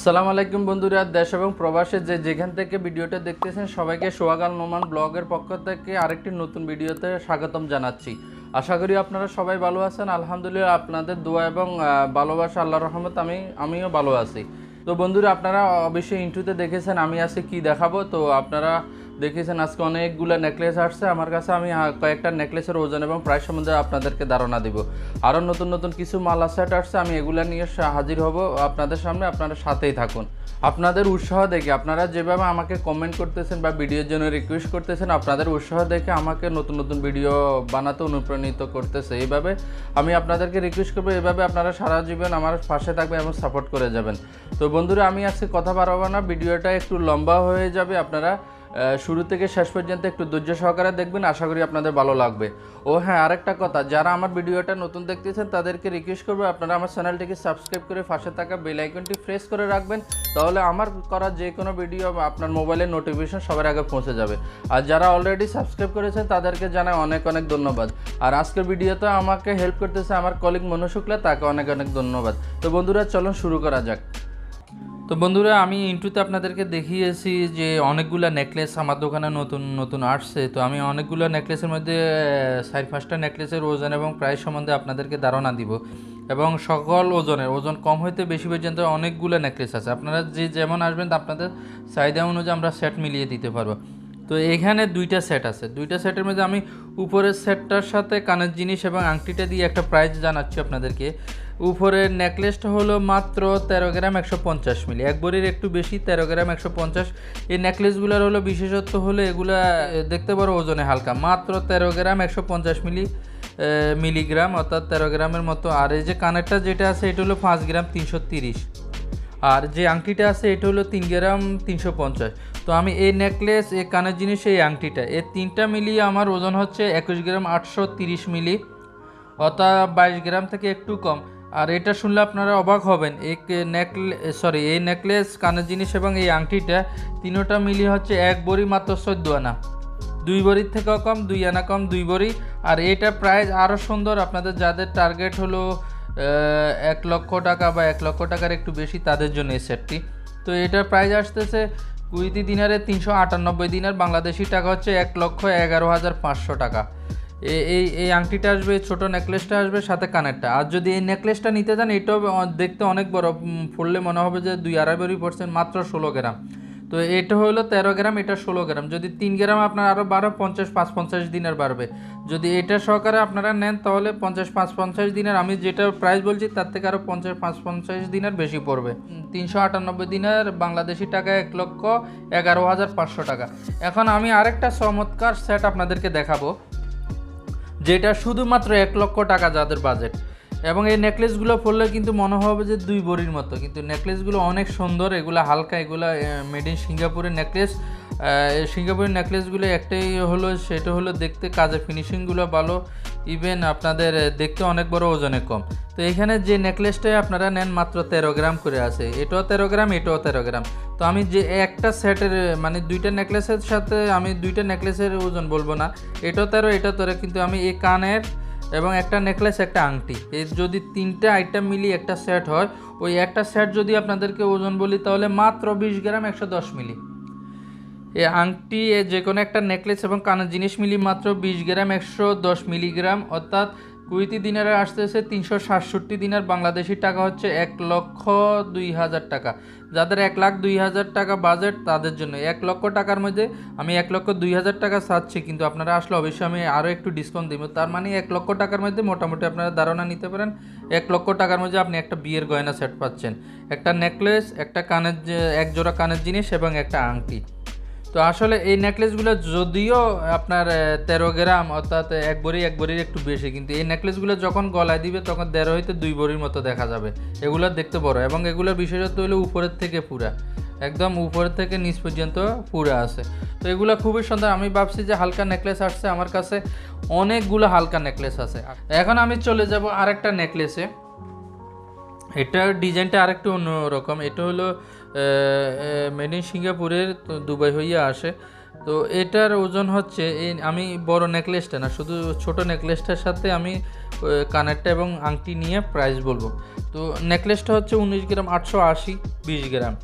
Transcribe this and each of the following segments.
আসসালামু আলাইকুম বন্ধুরা, দেশ এবং প্রবাসে যেখান থেকে ভিডিওটা দেখতেছেন সবাইকে সোহাগ আর নোমান ব্লগের পক্ষ থেকে আরেকটি নতুন ভিডিওতে স্বাগতম জানাচ্ছি। আশা করি আপনারা সবাই ভালো আছেন। আলহামদুলিল্লাহ, আপনাদের দোয়া এবং ভালোবাসা, আল্লাহর রহমত আমিও ভালো আছি। তো বন্ধুরা, আপনারা অবশ্যই ইন্ট্রোতে দেখেছেন আমি আজকে কি দেখাবো। তো আপনারা দেখেছেন আজকে অনেকগুলো নেকলেস আসছে আমার কাছে। আমি কয়েকটা নেকলেসের ওজন এবং প্রাইস সম্বন্ধে আপনাদেরকে ধারণা দিব। আরও নতুন নতুন কিছু মালা সেট আসছে, আমি এগুলা নিয়ে হাজির হব আপনাদের সামনে। আপনারা সাথেই থাকুন। আপনাদের উৎসাহ দেখে, আপনারা যেভাবে আমাকে কমেন্ট করতেছেন বা ভিডিওর জন্য রিকোয়েস্ট করতেছেন, আপনাদের উৎসাহ দেখে আমাকে নতুন নতুন ভিডিও বানাতে অনুপ্রাণিত করতেছে। এইভাবে আমি আপনাদেরকে রিকোয়েস্ট করবো, এভাবে আপনারা সারা জীবন আমার পাশে থাকবেন এবং সাপোর্ট করে যাবেন। তো বন্ধুরা, আমি আজকে কথা বাড়াবো না, ভিডিওটা একটু লম্বা হয়ে যাবে। আপনারা শুরু থেকে শেষ পর্যন্ত একটু ধৈর্য সহকারে দেখবেন, আশা করি আপনাদের ভালো লাগবে। ও হ্যাঁ, আরেকটা কথা, যারা আমার ভিডিওটা নতুন দেখতেছেন তাদেরকে রিকোয়েস্ট করবো আপনারা আমার চ্যানেলটিকে সাবস্ক্রাইব করে পাশে থাকা বেল আইকনটি প্রেস করে রাখবেন। তাহলে আমার করা যে কোনো ভিডিও আপনার মোবাইলের নোটিফিকেশন সবার আগে পৌঁছে যাবে। আর যারা অলরেডি সাবস্ক্রাইব করেছেন তাদেরকে জানাই অনেক অনেক ধন্যবাদ। আর আজকের ভিডিওতে আমাকে হেল্প করতেছে আমার কলিগ মনু শুক্লা, তাকে অনেক অনেক ধন্যবাদ। তো বন্ধুরা, চলুন শুরু করা যাক। তো বন্ধুরা, আমি ইন্ট্রোতে আপনাদেরকে দেখিয়েছি যে অনেকগুলো নেকলেস আমার দোকানে নতুন নতুন আসছে। তো আমি অনেকগুলো নেকলেসের মধ্যে 4-5টা নেকলেসের ওজন এবং প্রাইস সম্বন্ধে আপনাদেরকে ধারণা দিব। এবং সকল ওজন কম হইতে বেশি পর্যন্ত অনেকগুলো নেকলেস আছে। আপনারা যেমন আসবেন আপনাদের চাহিদা অনুযায়ী আমরা সেট মিলিয়ে দিতে পারবো। তো এখানে দুইটা সেট আছে। দুইটা সেটের মধ্যে আমি উপরের সেটটার সাথে কানের জিনিস এবং আংটিটা দিয়ে একটা প্রাইস জানাচ্ছি আপনাদেরকে। উপরের নেকলেসটা হলো মাত্র 13 গ্রাম 150 মিলি, এক ভরির একটু বেশি, 13 গ্রাম 150। এই নেকলেসগুলোর হলো বিশেষত্ব হলো এগুলা দেখতে পারো ওজনে হালকা, মাত্র 13 গ্রাম 150 মিলিগ্রাম, অর্থাৎ 13 গ্রামের মতো। আর এই যে কানেরটা যেটা আছে এটা হলো 5 গ্রাম 330, আর যে আংটিটা আছে এটা হলো 3 গ্রাম 350। তো আমি এই নেকলেস, এই কানের জিনিস, এই আংটিটা, এই তিনটা মিলিয়ে আমার ওজন হচ্ছে 21 গ্রাম 830 মিলি, অর্থাৎ 22 গ্রাম থেকে একটু কম। আর এটা শুনলে আপনারা অবাক হবেন, এই নেকলেস, কানের জিনিস এবং এই আংটিটা তিনোটা মিলিয়ে হচ্ছে এক ভরি মাত্র 14 আনা, 2 ভরির থেকেও কম, 2 আনা কম, 2 ভরি। আর এটা প্রাইস আরও সুন্দর, আপনাদের যাদের টার্গেট হলো 1 লক্ষ টাকা বা 1 লক্ষ টাকার একটু বেশি, তাদের জন্য এই সেটটি। তো এটার প্রাইস আসতেছে কুয়েতি দিনারে 398 দিনার, বাংলাদেশি টাকা হচ্ছে 1,11,500 টাকা। এই আংটিটা আসবে, ছোটো নেকলেসটা আসবে, সাথে কানেরটা। আর যদি এই নেকলেসটা নিতে চান, এটাও দেখতে অনেক বড়, ফুললে মনে হবে যে 2-2.5 ভরি পড়ছেন, মাত্র 16 গ্রাম। তো এটা হলো 13 গ্রাম, এটা 16 গ্রাম। যদি 3 গ্রাম আপনার আরও 50 দিনের বাড়বে। যদি এটা সহকারে আপনারা নেন তাহলে 50 দিনের, আমি যেটা প্রাইস বলছি তার থেকে আরও 50 দিনের বেশি পড়বে। 398 দিনের, বাংলাদেশি টাকা 1,11,500 টাকা। এখন আমি আরেকটা চমৎকার সেট আপনাদেরকে দেখাবো, যেটা শুধুমাত্র 1 লক্ষ টাকা যাদের বাজেট। এবং এই নেকলেসগুলো পরলে কিন্তু মনে হবে যে 2 ভরির মতো, কিন্তু নেকলেসগুলো অনেক সুন্দর, এগুলো হালকা, এগুলো মেড ইন সিঙ্গাপুরের নেকলেস। সিঙ্গাপুরের নেকলেসগুলো একটাই হলো, সেটা হলো দেখতে, কাজে ফিনিশিংগুলো ভালো, ইভেন আপনাদের দেখতে অনেক বড়, ওজনে কম। তো এখানে যে নেকলেসটাই আপনারা নেন মাত্র 13 গ্রাম করে আছে, এটাও 13 গ্রাম, এটাও 13 গ্রাম। তো আমি যে একটা সেটের, মানে দুইটা নেকলেসের সাথে আমি দুইটা নেকলেসের ওজন বলবো না, এটাও 13, এটাও 13, কিন্তু আমি এই কানের এবং একটা নেকলেস, একটা আংটি, এর যদি 3টা আইটেম মিলিয়ে একটা সেট হয়, ওই একটা সেট যদি আপনাদেরকে ওজন বলি তাহলে মাত্র 20 গ্রাম 110 মিলি। এই আংটি, যে কোনো একটা নেকলেস এবং কানের জিনিস মিলিয়ে মাত্র 20 গ্রাম 110 মিলিগ্রাম, অর্থাৎ কুয়েতি দিনারে আসতেছে 367 দিনার, বাংলাদেশি টাকা হচ্ছে 1,02,000 টাকা। যাদের 1,02,000 টাকা বাজেট তাদের জন্য 1 লক্ষ টাকার মধ্যে আমি 1,02,000 টাকা চাচ্ছি, কিন্তু আপনারা আসলে অবশ্যই আমি আরও একটু ডিসকাউন্ট দিব। তার মানে 1 লক্ষ টাকার মধ্যে মোটামুটি আপনারা ধারণা নিতে পারেন 1 লক্ষ টাকার মধ্যে আপনি একটা বিয়ের গয়না সেট পাচ্ছেন, একটা নেকলেস, একটা কানের, এক জোড়া কানের জিনিস এবং একটা আংটি। তো আসলে এই নেকলেসগুলো যদিও আপনার 13 গ্রাম, অর্থাৎ এক ভরির একটু বেশি, কিন্তু এই নেকলেসগুলো যখন গলায় দিবে তখন 13 হইতে 2 ভরির মতো দেখা যাবে। এগুলো দেখতে বড়, এবং এগুলোর বিশেষত্ব হলো উপরের থেকে পুরা, একদম উপরের থেকে নিচ পর্যন্ত পুরা আছে। তো এগুলো খুবই সুন্দর। আমি ভাবছি যে হালকা নেকলেস আসছে, আমার কাছে অনেকগুলো হালকা নেকলেস আছে। এখন আমি চলে যাব আরেকটা নেকলেসে। এটার ডিজাইনটা আরেকটু অন্যরকম। এটা হলো মেড ইন সিঙ্গাপুরের, দুবাই হইয়া আসে। তো এটার ওজন হচ্ছে, আমি বড় নেকলেসটা না, শুধু ছোট নেকলেসটার সাথে আমি কানেরটা এবং আংটি নিয়ে প্রাইস বলবো। তো নেকলেসটা হচ্ছে 19 গ্রাম 880 20 গ্রাম।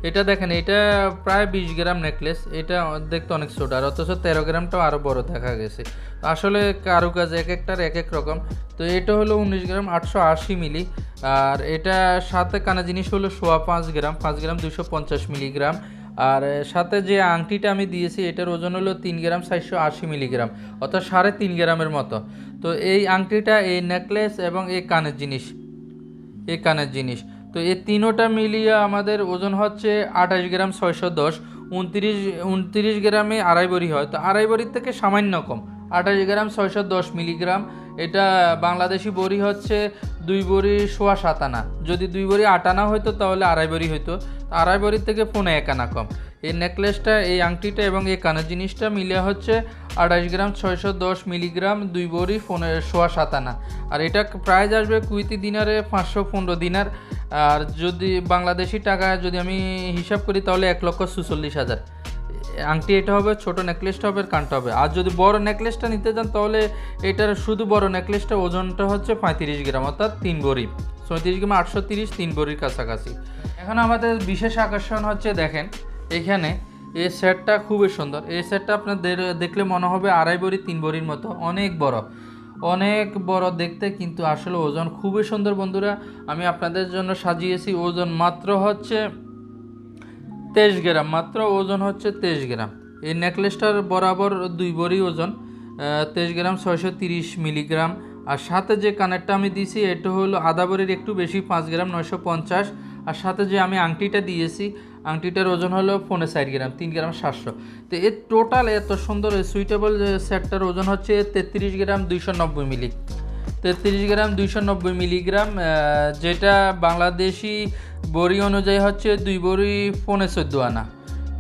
এটা দেখেন, এটা প্রায় 20 গ্রাম নেকলেস, এটা দেখতে অনেক ছোট, আর অথচ 13 গ্রামটাও আরও বড় দেখা গেছে। আসলে কারুকাজ এক একটার এক এক রকম। তো এটা হলো 19 গ্রাম 880 মিলি, আর এটা সাথে কানা জিনিস হলো 5.5 গ্রাম, 5 গ্রাম 250 মিলিগ্রাম। আর সাথে যে আংটিটা আমি দিয়েছি এটার ওজন হলো 3 গ্রাম 480 মিলিগ্রাম, অর্থাৎ 3.5 গ্রামের মতো। তো এই আংটিটা, এই নেকলেস এবং এই কানের জিনিস, তো এই তিনোটা মিলিয়ে আমাদের ওজন হচ্ছে 28 গ্রাম 610। 29 গ্রামে আড়াই বড়ি হয়, তো আড়াই বড়ির থেকে সামান্য কম, 28 গ্রাম 610 মিলিগ্রাম। এটা বাংলাদেশি বড়ি হচ্ছে 2 বড়ি 7.25 আনা। যদি 2 বড়ি 8 আনা হইতো তাহলে আড়াই বড়ি হইতো, আড়াই বড়ির থেকে 1.5 আনা কম। এই নেকলেসটা, এই আংটিটা এবং এই কানের জিনিসটা মিলিয়ে হচ্ছে 28 গ্রাম 610 মিলিগ্রাম, 2 বড়ি 7.25 আনা। আর এটা প্রাইস আসবে কুইতি দিনারে 515 দিনার। আর যদি বাংলাদেশি টাকা যদি আমি হিসাব করি তাহলে 1,46,000 আংটি এটা হবে, ছোট নেকলেসটা হবে, কানটা হবে। আর যদি বড় নেকলেসটা নিতে চান তাহলে এটার শুধু বড় নেকলেসটা ওজনটা হচ্ছে 35 গ্রাম, অর্থাৎ 3 বড়ি, 34 গ্রাম 830, 3 বড়ির কাছাকাছি। এখন আমাদের বিশেষ আকর্ষণ হচ্ছে, দেখেন এখানে এই সেটটা খুবই সুন্দর। এই সেটটা আপনাদের দেখলে মনে হবে আড়াই বড়ি 3 বড়ির মতো, অনেক বড় দেখতে, কিন্তু আসলে ওজন খুবই সুন্দর। বন্ধুরা, আমি আপনাদের জন্য সাজিয়েছি, ওজন মাত্র হচ্ছে 23 গ্রাম, মাত্র ওজন হচ্ছে 23 গ্রাম। এই নেকলেসটার বরাবর 2 বড়ি ওজন 23 গ্রাম 630 মিলিগ্রাম। আর সাথে যে কানেরটা আমি দিয়েছি এটা হলো আধা বড়ির একটু বেশি, 5 গ্রাম 950। আর সাথে যে আমি আংটিটা দিয়েছি, আংটিটার ওজন হলো 4.5 গ্রাম, 3 গ্রাম 700। তো এর টোটাল এত সুন্দর সুইটেবল সেটটার ওজন হচ্ছে 33 গ্রাম 290 মিলি, 33 গ্রাম 290 মিলিগ্রাম, যেটা বাংলাদেশি বড়ি অনুযায়ী হচ্ছে 2 বড়ি 14.5 আনা।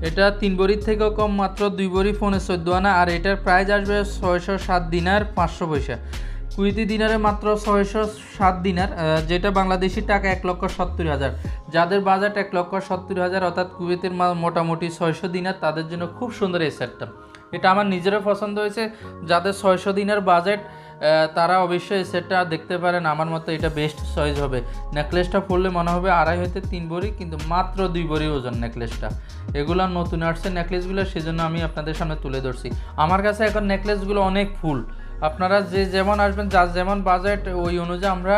এটা 3 বড়ির থেকেও কম, মাত্র 2 বড়ি 14.5 আনা। আর এটার প্রাইস আসবে 607 দিনার 500 পয়সা, কুইতি দিনারে মাত্র 607 দিনার, যেটা বাংলাদেশি টাকা 1,70,000। যাদের বাজেট 1,70,000 অর্থাৎ কুয়েতের মোটামুটি 600 দিনার, তাদের জন্য খুব সুন্দর এই সেটটা। এটা আমার নিজেরও পছন্দ হয়েছে। যাদের 600 দিনার বাজেট তারা অবশ্যই এই সেটটা দেখতে পারেন, আমার মতো এটা বেস্ট চয়েস হবে। নেকলেসটা পরলে মনে হবে আড়াই হইতে 3 বড়ি, কিন্তু মাত্র 2 বড়ি ওজন নেকলেসটা। এগুলো নতুন আসছে নেকলেসগুলো, সেজন্য আমি আপনাদের সামনে তুলে ধরছি। আমার কাছে এখন নেকলেসগুলো অনেক ফুল, আপনারা যে যেমন আসবেন, যার যেমন বাজেট ওই অনুযায়ী আমরা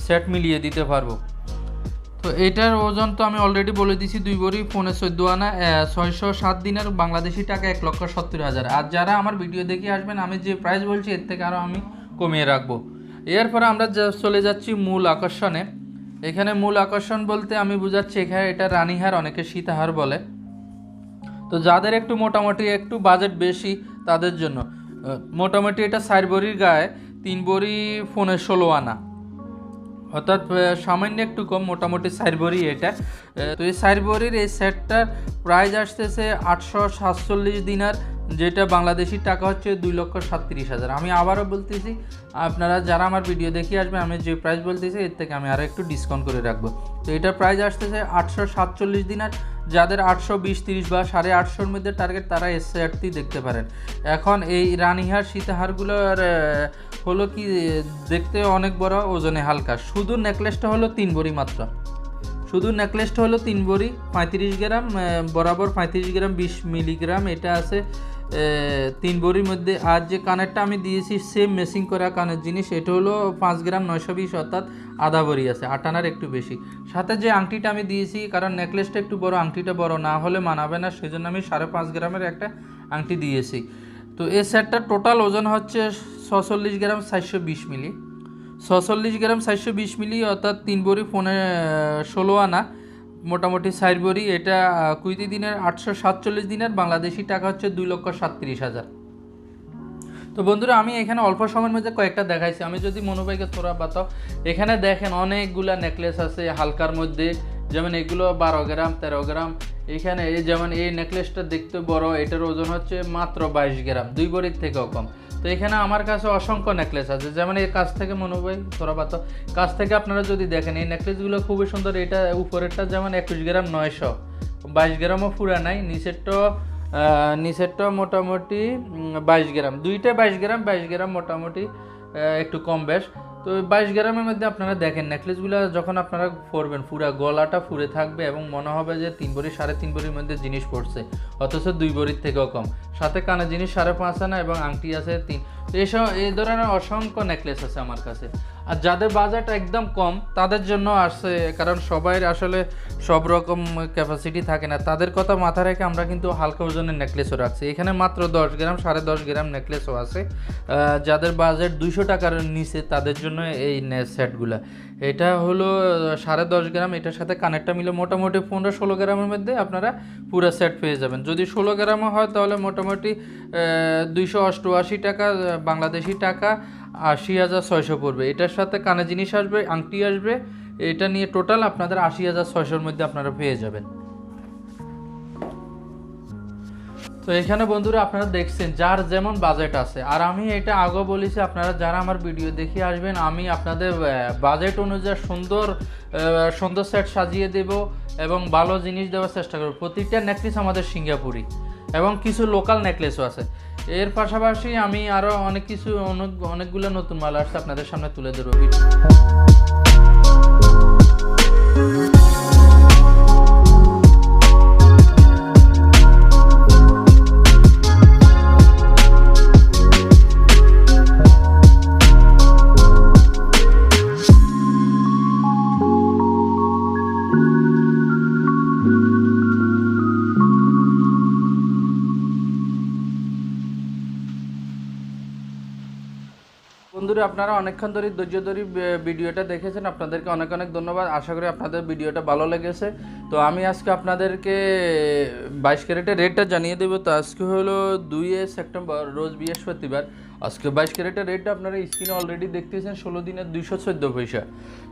সেট মিলিয়ে দিতে পারবো। তো এটার ওজন তো আমি অলরেডি বলে দিয়েছি, 2 বড়ি 14.5 আনা, 607 দিনের বাংলাদেশি টাকা 1,70,000। আর যারা আমার ভিডিও দেখে আসবেন, আমি যে প্রাইস বলছি এর থেকে আরও আমি কমিয়ে রাখবো। এরপরে আমরা চলে যাচ্ছি মূল আকর্ষণে। এখানে মূল আকর্ষণ বলতে আমি বুঝাচ্ছি, এখানে এটা রানীহার, অনেকে সীতাহার বলে। তো যাদের একটু মোটামুটি একটু বাজেট বেশি তাদের জন্য মোটামুটি এটা 4 বড়ির গায়ে 3 বড়ি 16 আনা, অর্থাৎ সামান্য একটু কম, মোটামুটি 4 বড়ি এটা। তো এই 4 বড়ির এই সেটটার প্রাইস আসতেছে 847 দিনার, যেটা বাংলাদেশি টাকা হচ্ছে 2,37,000। আমি আবারও বলতেছি, আপনারা যারা আমার ভিডিও দেখে আসবেন, আমি যে প্রাইস বলতেছি এর থেকে আমি আরও একটু ডিসকাউন্ট করে রাখবো। তো এটার প্রাইস আসতেছে 847 দিনার। যাদের 820-30 বা 850-র মধ্যে টার্গেট, তারা এই সেটটি দেখতে পারেন। এখন এই রানীহার সীতাহারগুলোর হলো কি, দেখতে অনেক বড়, ওজনে হালকা। শুধু নেকলেসটা হলো 3 বড়ি মাত্র, শুধু নেকলেসটা হলো 3 বড়ি 35 গ্রাম, বরাবর 35 গ্রাম 20 মিলিগ্রাম এটা আছে 3 বড়ির মধ্যে। আর যে কানেরটা আমি দিয়েছি সেম মেসিং করা কানের জিনিস, এটা হলো 5 গ্রাম 920, অর্থাৎ আধা বড়ি আছে, 8 আনার একটু বেশি। সাথে যে আংটিটা আমি দিয়েছি, কারণ নেকলেসটা একটু বড়, আংটিটা বড় না হলে মানাবে না, সেজন্য আমি 5.5 গ্রামের একটা আংটি দিয়েছি। তো এই সেটটার টোটাল ওজন হচ্ছে 46 গ্রাম 420 মিলি, 46 গ্রাম 420 মিলি, অর্থাৎ 3 বড়ি 16 আনা, মোটামুটি 4 বড়ি। এটা কুইতি দিনের 847 দিনের বাংলাদেশি টাকা হচ্ছে 2,37,000। তো বন্ধুরা, আমি এখানে অল্প সময়ের মধ্যে কয়েকটা দেখাইছি। আমি যদি মনোভাইকে থোড়া বাতাও, এখানে দেখেন অনেকগুলা নেকলেস আছে হালকার মধ্যে, যেমন এগুলো 12 গ্রাম 13 গ্রাম। এখানে এই যেমন এই নেকলেসটা দেখতে বড়, এটার ওজন হচ্ছে মাত্র 22 গ্রাম, 2 বড়ির থেকেও কম। তো এখানে আমার কাছে অসংখ্য নেকলেস আছে, যেমন এই কাছ থেকে মনোভাই থোড়া বাতাও, কাছ থেকে আপনারা যদি দেখেন এই নেকলেসগুলো খুবই সুন্দর। এটা উপরেরটা যেমন 21 গ্রাম 900, 22 গ্রামও পুরা নাই, নিচেরটা মোটামুটি 22 গ্রাম, দুইটা 22 গ্রাম মোটামুটি একটু কম বেশ। তো 22 গ্রামের মধ্যে আপনারা দেখেন নেকলেসগুলো যখন আপনারা পরবেন পুরো গলাটা ফুরে থাকবে এবং মনে হবে যে 3 ভরি 3.5 ভরির মধ্যে জিনিস পড়ছে, অথচ 2 ভরির থেকেও কম। সাথে কানে জিনিস 5.5 আনা এবং আংটি আছে 3। তো এই ধরনের অসংখ্য নেকলেস আছে আমার কাছে। আর যাদের বাজেট একদম কম তাদের জন্য আসছে, কারণ সবাই আসলে সব রকম ক্যাপাসিটি থাকে না, তাদের কথা মাথায় রেখে আমরা কিন্তু হালকা ওজনের নেকলেসও রাখছি। এখানে মাত্র 10 গ্রাম 10.5 গ্রাম নেকলেসও আছে। যাদের বাজেট 200 টাকার নিচে তাদের জন্য এই সেটগুলো। এটা হলো 10.5 গ্রাম, এটার সাথে কানেরটা মিলে মোটামুটি 15-16 গ্রামের মধ্যে আপনারা পুরো সেট পেয়ে যাবেন। যদি 16 গ্রামও হয় তাহলে মোটামুটি 288 টাকা বাংলাদেশি টাকা, 80,600 পড়বে। এটার সাথে কানে জিনিস আসবে, আংটি আসবে, এটা নিয়ে টোটাল আপনাদের 80,600-র মধ্যে আপনারা পেয়ে যাবেন। তো এখানে বন্ধুরা আপনারা দেখছেন যার যেমন বাজেট আছে, আর আমি এটা আগেও বলেছি আপনারা যারা আমার ভিডিও দেখে আসবেন আমি আপনাদের বাজেট অনুযায়ী সুন্দর সেট সাজিয়ে দেব এবং ভালো জিনিস দেওয়ার চেষ্টা করব। প্রতিটা নেকলেস আমাদের সিঙ্গাপুরি এবং কিছু লোকাল নেকলেসও আছে। এর পাশাপাশি আমি আরও অনেকগুলো নতুন মাল আসছে আপনাদের সামনে তুলে ধরবো। বন্ধুরা আপনারা অনেকক্ষণ ধরে ধৈর্য ধরে ভিডিওটা দেখেছেন, আপনাদেরকে অনেক অনেক ধন্যবাদ। আশা করি আপনাদের ভিডিওটা ভালো লেগেছে। তো আমি আজকে আপনাদেরকে 22 ক্যারেটের রেটটা জানিয়ে দেবো। তো আজকে হলো 2 সেপ্টেম্বর, রোজ বৃহস্পতিবার। আজকে 22 ক্যারেটের রেটটা আপনারা স্ক্রিনে অলরেডি দেখতেছেন, 16 দিনের 214 পয়সা।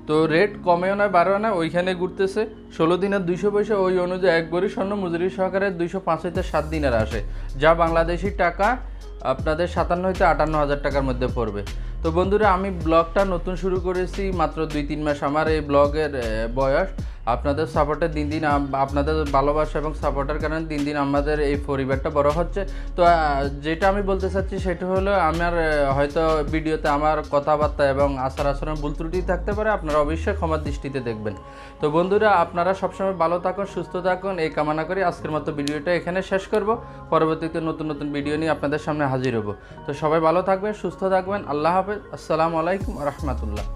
তো রেট কমেও নয় বাড়েও না, ওইখানে ঘুরতেছে। 16 দিনের 200 পয়সা, ওই অনুযায়ী 1 ভরি স্বর্ণ মজুরি সহকারে 205 হইতে 7 দিনের আসে, যা বাংলাদেশি টাকা আপনাদের 57 হইতে 58 হাজার টাকার মধ্যে পড়বে। তো বন্ধুরা আমি ব্লগটা নতুন শুরু করেছি, মাত্র 2-3 মাস আমার এই ব্লগের বয়স। আপনাদের সাপোর্টে দিন দিন, আপনাদের ভালোবাসা এবং সাপোর্টের কারণে দিন দিন আমাদের এই পরিবারটা বড় হচ্ছে। তো যেটা আমি বলতে চাচ্ছি সেটা হলো, আমার হয়তো ভিডিওতে আমার কথাবার্তা এবং আচার আচরণ ভুল ত্রুটি থাকতে পারে, আপনারা অবশ্যই ক্ষমার দৃষ্টিতে দেখবেন। তো বন্ধুরা আপনারা সবসময় ভালো থাকুন, সুস্থ থাকুন, এই কামনা করি আজকের মতো ভিডিওটা এখানে শেষ করব। পরবর্তীতে নতুন নতুন ভিডিও নিয়ে আপনাদের সামনে হাজির হব। তো সবাই ভালো থাকবেন, সুস্থ থাকবেন। আল্লাহ হাফেজ। আসসালামু আলাইকুম ওয়া রাহমাতুল্লাহ।